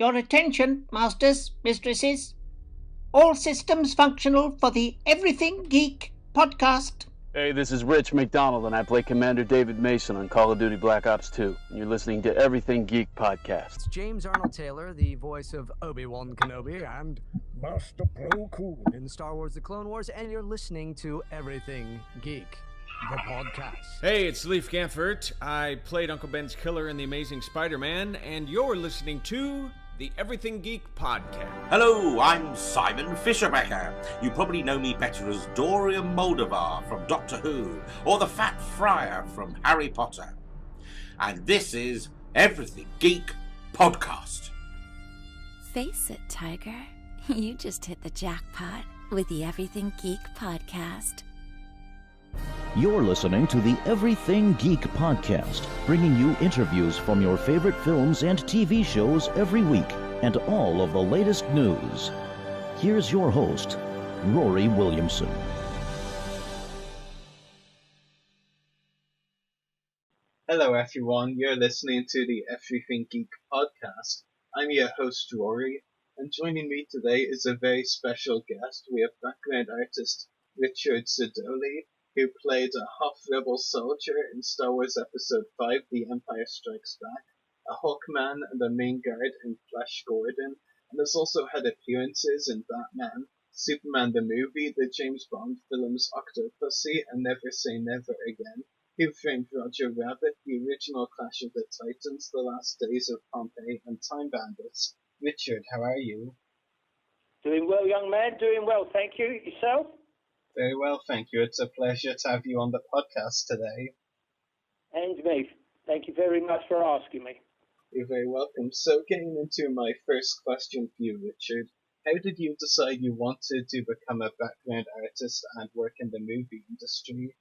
Your attention, masters, mistresses. All systems functional for the Everything Geek podcast. Hey, this is Rich McDonald, and I play Commander David Mason on Call of Duty Black Ops 2. And you're listening to Everything Geek podcast. It's James Arnold Taylor, the voice of Obi-Wan Kenobi and Master Plo Koon in Star Wars The Clone Wars, and you're listening to Everything Geek, the podcast. Hey, it's Leif Gamfert. I played Uncle Ben's killer in The Amazing Spider-Man, and you're listening to the Everything Geek podcast. Hello, I'm Simon Fisherbecker. You probably know me better as Dorian Moldovar from Doctor Who, or the Fat Friar from Harry Potter. And this is Everything Geek podcast. Face it, Tiger. You just hit the jackpot with the Everything Geek podcast. You're listening to the Everything Geek podcast, bringing you interviews from your favorite films and TV shows every week, and all of the latest news. Here's your host, Ruari Williamson. Hello everyone, you're listening to the Everything Geek podcast. I'm your host, Rory, and joining me today is a very special guest. We have background artist Richard Sidoli, who played a Hoth Rebel Soldier in Star Wars Episode 5, The Empire Strikes Back, a Hawkman and a Ming Guard in Flash Gordon, and has also had appearances in Batman, Superman the Movie, the James Bond films Octopussy, and Never Say Never Again, Who Framed Roger Rabbit, the original Clash of the Titans, The Last Days of Pompeii, and Time Bandits. Richard, how are you? Doing well, young man, doing well, thank you. Yourself? Very well, thank you. It's a pleasure to have you on the podcast today. And me. Thank you very much for asking me. You're very welcome. So getting into my first question for you, Richard, how did you decide you wanted to become a background artist and work in the movie industry?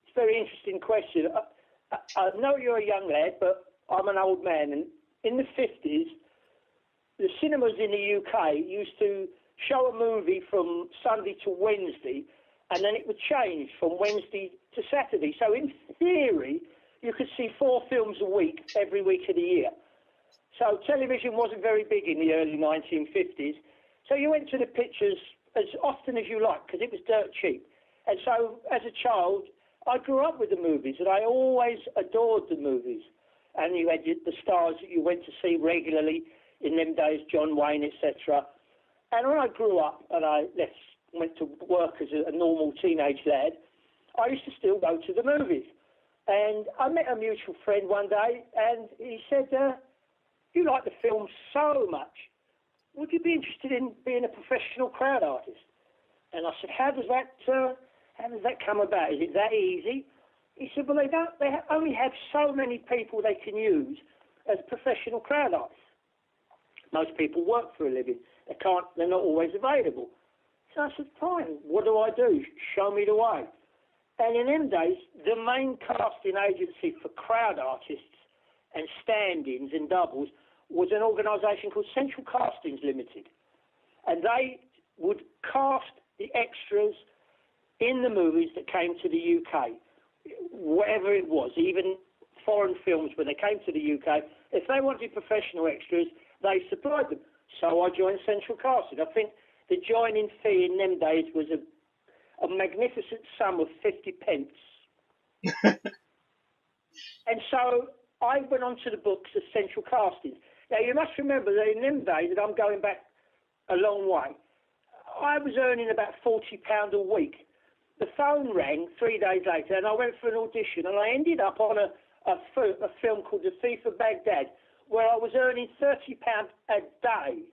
It's a very interesting question. I know you're a young lad, but I'm an old man. And in the 50s, the cinemas in the UK used to show a movie from Sunday to Wednesday, and then it would change from Wednesday to Saturday. So in theory, you could see 4 films a week, every week of the year. So television wasn't very big in the early 1950s. So you went to the pictures as often as you liked, because it was dirt cheap. And so as a child, I grew up with the movies, and I always adored the movies. And you had the stars that you went to see regularly in them days, John Wayne, etc. And when I grew up and I went to work as a normal teenage lad, I used to still go to the movies. And I met a mutual friend one day, and he said, you like the film so much, would you be interested in being a professional crowd artist? And I said, how does that come about? Is it that easy? He said, well, they only have so many people they can use as professional crowd artists. Most people work for a living. They're not always available. So I said, fine, what do I do? Show me the way. And in them days, the main casting agency for crowd artists and stand-ins and doubles was an organisation called Central Castings Limited. And they would cast the extras in the movies that came to the UK, whatever it was, even foreign films when they came to the UK. If they wanted professional extras, they supplied them. So I joined Central Casting. I think the joining fee in them days was a magnificent sum of 50 pence. And so I went on to the books of Central Casting. Now, you must remember that in them days, and I'm going back a long way, I was earning about £40 a week. The phone rang 3 days later, and I went for an audition, and I ended up on a film called The Thief of Baghdad, where I was earning £30 a day.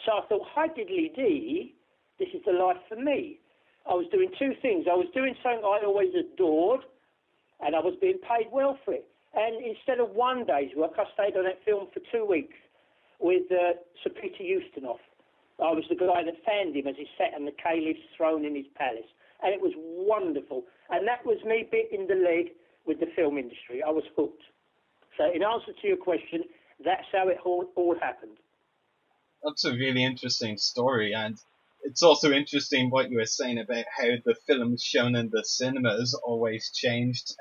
So I thought, hi diddly dee, this is the life for me. I was doing 2 things. I was doing something I always adored, and I was being paid well for it. And instead of 1 day's work, I stayed on that film for 2 weeks with Sir Peter Ustinov. I was the guy that fanned him as he sat on the caliph's throne in his palace. And it was wonderful. And that was me bit in the leg with the film industry. I was hooked. So in answer to your question, that's how it all happened. That's a really interesting story, and it's also interesting what you were saying about how the films shown in the cinemas always changed.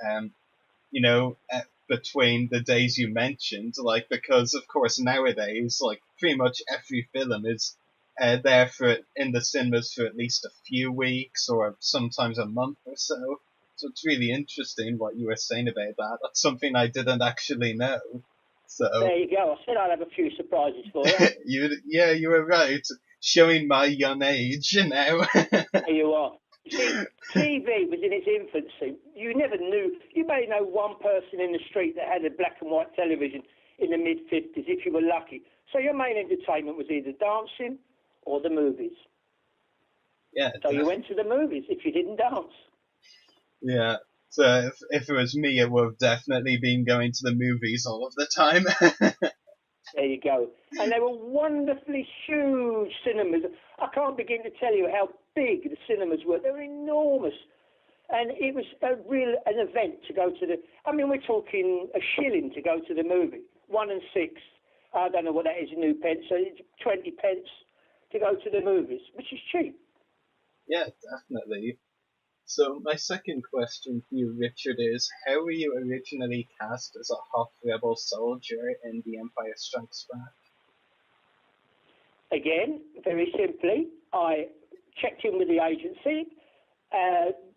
between the days you mentioned, like, because of course nowadays, like, pretty much every film is there in the cinemas for at least a few weeks or sometimes a month or so. So it's really interesting what you were saying about that. That's something I didn't actually know. So there you go. I said I'd have a few surprises for you. you were right. Showing my young age now. There you are. See, TV was in its infancy. You never knew. You may know one person in the street that had a black and white television in the mid-50s, if you were lucky. So your main entertainment was either dancing or the movies. Yeah. So you went to the movies if you didn't dance. Yeah. So if it was me, it would have definitely been going to the movies all of the time. There you go. And they were wonderfully huge cinemas. I can't begin to tell you how big the cinemas were. They were enormous. And it was an event to go to I mean, we're talking a shilling to go to the movie. 1 and 6. I don't know what that is in new pence. So it's 20 pence to go to the movies, which is cheap. Yeah, definitely. So my second question for you, Richard, is how were you originally cast as a Hoth Rebel Soldier in The Empire Strikes Back? Again, very simply, I checked in with the agency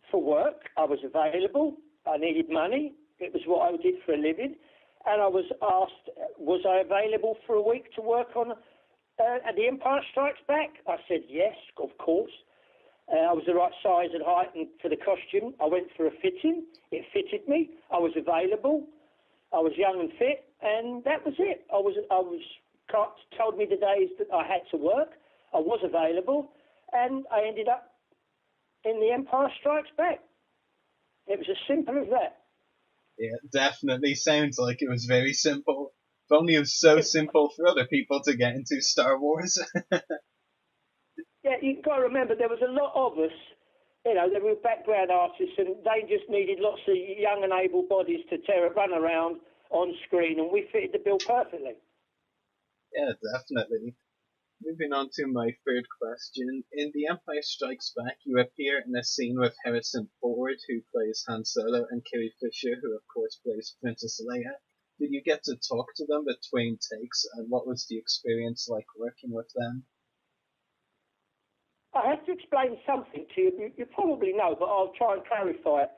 for work. I was available. I needed money. It was what I did for a living. And I was asked, was I available for a week to work on The Empire Strikes Back? I said yes, of course. I was the right size and height and for the costume. I went for a fitting. It fitted me. I was available. I was young and fit, and that was it. I was told me the days that I had to work. I was available, and I ended up in The Empire Strikes Back. It was as simple as that. Yeah, definitely sounds like it was very simple. If only it was so simple for other people to get into Star Wars. Yeah, you've got to remember there was a lot of us, you know, they were background artists and they just needed lots of young and able bodies to run around on screen, and we fitted the bill perfectly. Yeah, definitely. Moving on to my third question. In The Empire Strikes Back, you appear in a scene with Harrison Ford, who plays Han Solo, and Carrie Fisher, who of course plays Princess Leia. Did you get to talk to them between takes, and what was the experience like working with them? I have to explain something to you. You probably know, but I'll try and clarify it.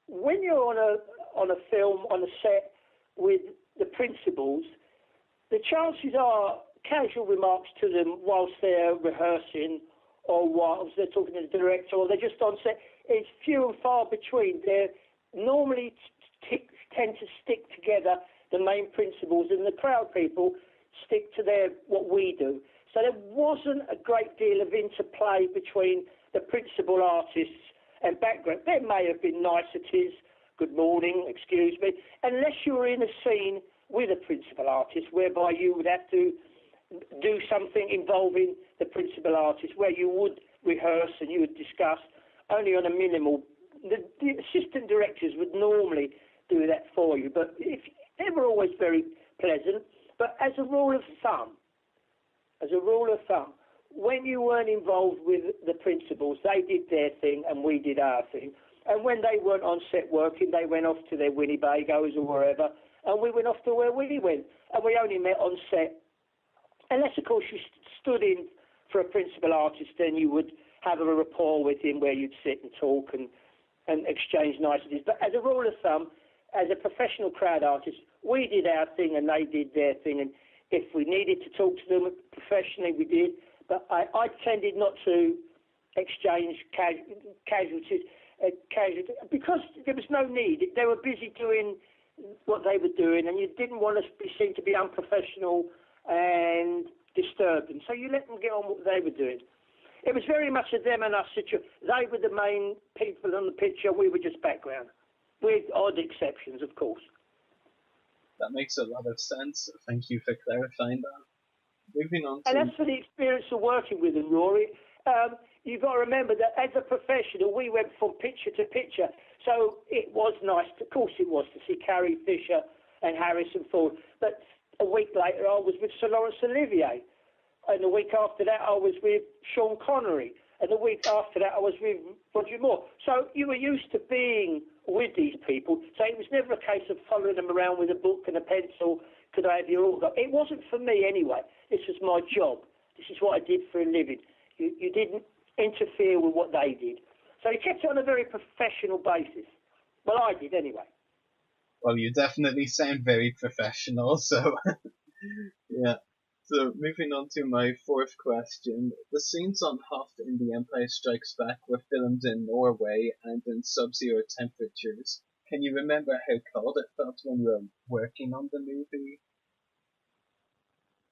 When you're on a film, on a set with the principals, the chances are casual remarks to them whilst they're rehearsing or whilst they're talking to the director or they're just on set, it's few and far between. They normally tend to stick together, the main principals, and the crowd people stick to what we do. So there wasn't a great deal of interplay between the principal artists and background. There may have been niceties, good morning, excuse me, unless you were in a scene with a principal artist whereby you would have to do something involving the principal artist where you would rehearse and you would discuss only on a minimal. The assistant directors would normally do that for you, but they were always very pleasant. But as a rule of thumb, when you weren't involved with the principals, they did their thing and we did our thing. And when they weren't on set working, they went off to their Winnebagos or wherever, and we went off to where we went. And we only met on set. Unless, of course, you stood in for a principal artist, then you would have a rapport with him where you'd sit and talk and exchange niceties. But as a rule of thumb, as a professional crowd artist, we did our thing and they did their thing. And if we needed to talk to them professionally, we did. But I tended not to exchange casualties because there was no need. They were busy doing what they were doing, and you didn't want to be seen to be unprofessional and disturbing. So you let them get on what they were doing. It was very much a them and us situation. They were the main people on the picture. We were just background, with odd exceptions, of course. That makes a lot of sense. Thank you for clarifying that. Moving on to... And as for the experience of working with them, Ruari, you've got to remember that as a professional, we went from picture to picture. So it was nice, of course it was, to see Carrie Fisher and Harrison Ford. But a week later, I was with Sir Laurence Olivier. And the week after that, I was with Sean Connery. And the week after that, I was with Roger Moore. So you were used to being with these people. So it was never a case of following them around with a book and a pencil. Could I have your autograph? It wasn't for me anyway. This was my job. This is what I did for a living. You didn't interfere with what they did. So you kept it on a very professional basis. Well, I did anyway. Well, you definitely sound very professional, so yeah. So moving on to my fourth question. The scenes on Hoth in The Empire Strikes Back were filmed in Norway and in sub-zero temperatures. Can you remember how cold it felt when you were working on the movie?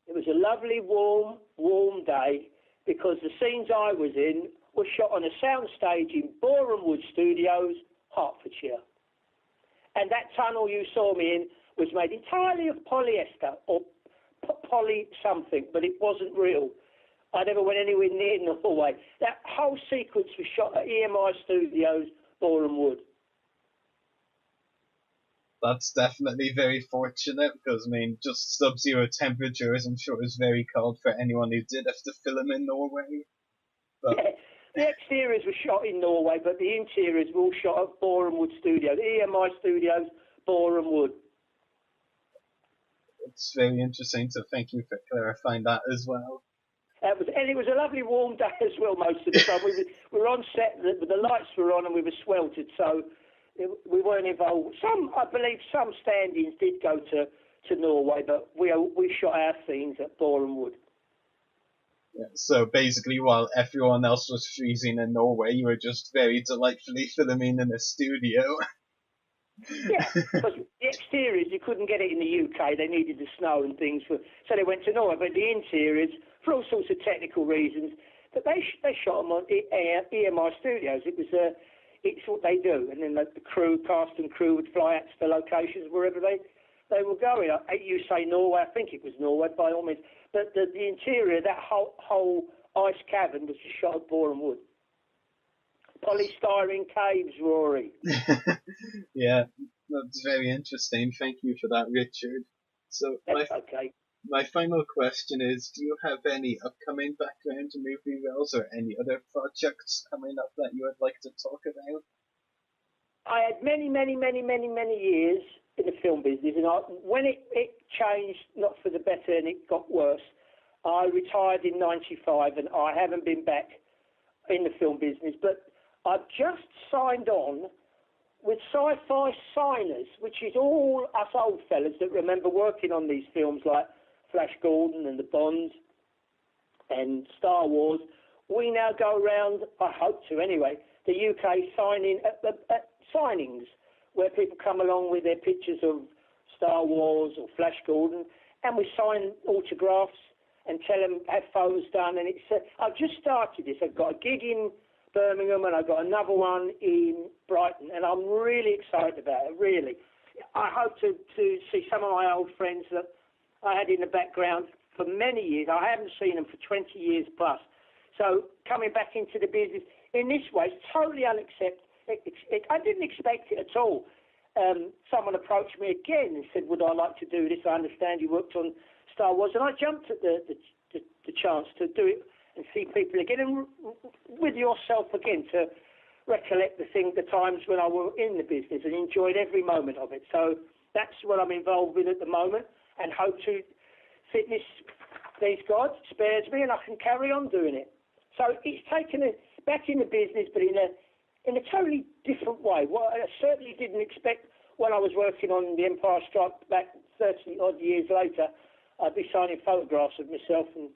It was a lovely, warm day because the scenes I was in were shot on a soundstage in Boreham Wood Studios, Hertfordshire. And that tunnel you saw me in was made entirely of polyester or poly something, but it wasn't real. I never went anywhere near Norway. That whole sequence was shot at EMI Studios, Boreham Wood. That's definitely very fortunate because, I mean, just sub-zero temperatures, I'm sure it was very cold for anyone who did have to film in Norway. But yeah, the exteriors were shot in Norway, but the interiors were all shot at Boreham Wood Studios, EMI Studios, Boreham Wood. It's very interesting, so thank you for clarifying that as well. And it was a lovely warm day as well most of the time. We were on set, the lights were on and we were sweltered, so we weren't involved. I believe some stand-ins did go to Norway, but we shot our scenes at Boreham Wood. Yeah, so basically, while everyone else was freezing in Norway, you were just very delightfully filming in a studio. Yeah, because the exteriors, you couldn't get it in the UK. They needed the snow and things, so they went to Norway. But the interiors, for all sorts of technical reasons, but they shot them on EMI Studios. It's what they do. And then the cast and crew would fly out to the locations wherever they were going. You say Norway, I think it was Norway by all means. But the interior, that whole ice cavern was just shot at Boreham Wood. Polystyrene caves, Ruari. Yeah, that's very interesting. Thank you for that, Richard. So okay. My final question is, do you have any upcoming background movie roles or any other projects coming up that you would like to talk about? I had many years in the film business, and when it changed, not for the better, and it got worse, I retired in '95, and I haven't been back in the film business, but I've just signed on with Sci-Fi Signers, which is all us old fellas that remember working on these films like Flash Gordon and the Bonds and Star Wars. We now go around, I hope to anyway, the UK signing at signings where people come along with their pictures of Star Wars or Flash Gordon, and we sign autographs and tell them have photos done. And it's I've just started this. I've got a gig in Birmingham and I've got another one in Brighton, and I'm really excited about it, really. I hope to see some of my old friends that I had in the background for many years. I haven't seen them for 20 years plus. So coming back into the business in this way is totally unacceptable. I didn't expect it at all. Someone approached me again and said, would I like to do this? I understand you worked on Star Wars. And I jumped at the chance to do it and see people again, and with yourself again, to recollect the times when I was in the business and enjoyed every moment of it. So that's what I'm involved with at the moment, and hope to fitness, please God, spares me and I can carry on doing it. So it's taken it back in the business, but in a totally different way. What I certainly didn't expect when I was working on The Empire Strikes Back 30 odd years later, I'd be signing photographs of myself and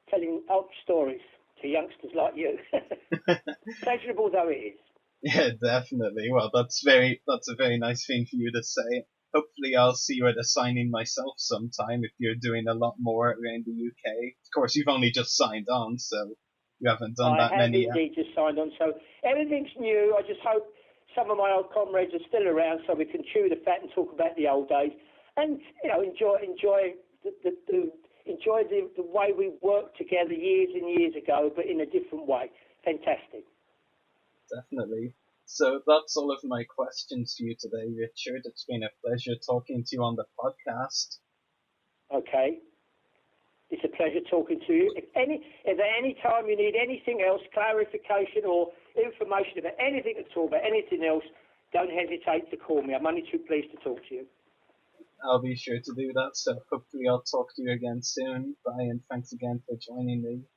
telling old stories to youngsters like you. Pleasurable though it is. Yeah, definitely. Well, that's a very nice thing for you to say. Hopefully I'll see you at a signing myself sometime if you're doing a lot more around the UK. Of course, you've only just signed on, so you haven't done that many yet. I have indeed just signed on, so everything's new. I just hope some of my old comrades are still around so we can chew the fat and talk about the old days, and enjoy the way we worked together years and years ago, but in a different way. Fantastic. Definitely. So that's all of my questions for you today, Richard. It's been a pleasure talking to you on the podcast. Okay. It's a pleasure talking to you. If at any time you need anything else, clarification or information about anything at all, about anything else, don't hesitate to call me. I'm only too pleased to talk to you. I'll be sure to do that, so hopefully I'll talk to you again soon. Bye, and thanks again for joining me.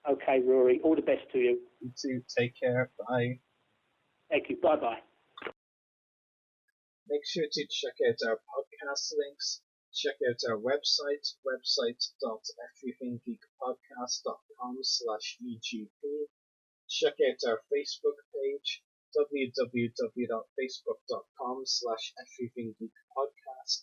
Okay, Rory. All the best to you. You too. Take care. Bye. Thank you. Bye-bye. Make sure to check out our podcast links. Check out our website, website.everythinggeekpodcast.com/EGP. Check out our Facebook page, www.facebook.com/everythinggeekpodcast.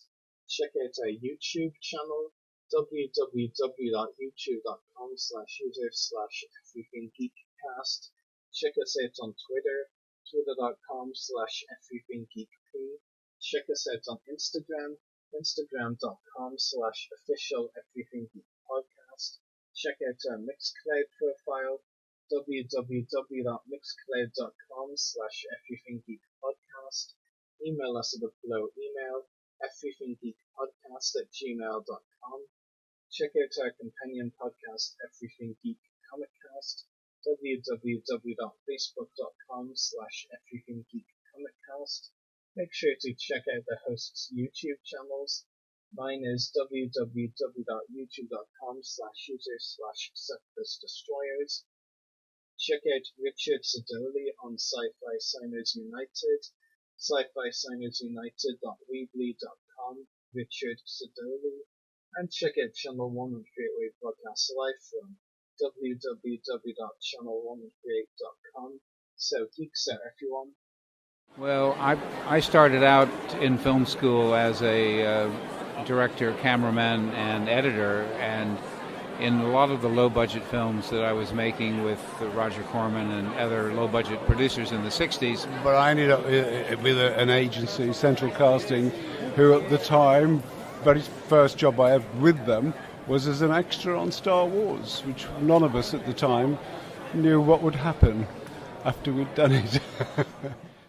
Check out our YouTube channel, www.youtube.com/user/everythinggeekcast. Check us out on Twitter, twitter.com/everythinggeekp. Check us out on Instagram, instagram.com/official-everythinggeekpodcast. Check out our Mixcloud profile, www.mixcloud.com/everythinggeekpodcast. Email us at the below email, everythinggeekpodcast@gmail.com. Check out our companion podcast, Everything Geek Comiccast, www.facebook.com/everythinggeekcomiccast. Make sure to check out the hosts' YouTube channels. Mine is www.youtube.com/user/Septus Destroyers. Check out Richard Sidoli on Sci-Fi Signers United, sci-fi-signers-united.weebly.com, Richard Sidoli, and check out Channel 138 Wave Broadcast Live from www.channel138.com. So, geeks out, everyone. Well, I started out in film school as a director, cameraman, and editor, and in a lot of the low-budget films that I was making with Roger Corman and other low-budget producers in the 60s. But I ended up with an agency, Central Casting, who at the time, very first job I had with them was as an extra on Star Wars, which none of us at the time knew what would happen after we'd done it.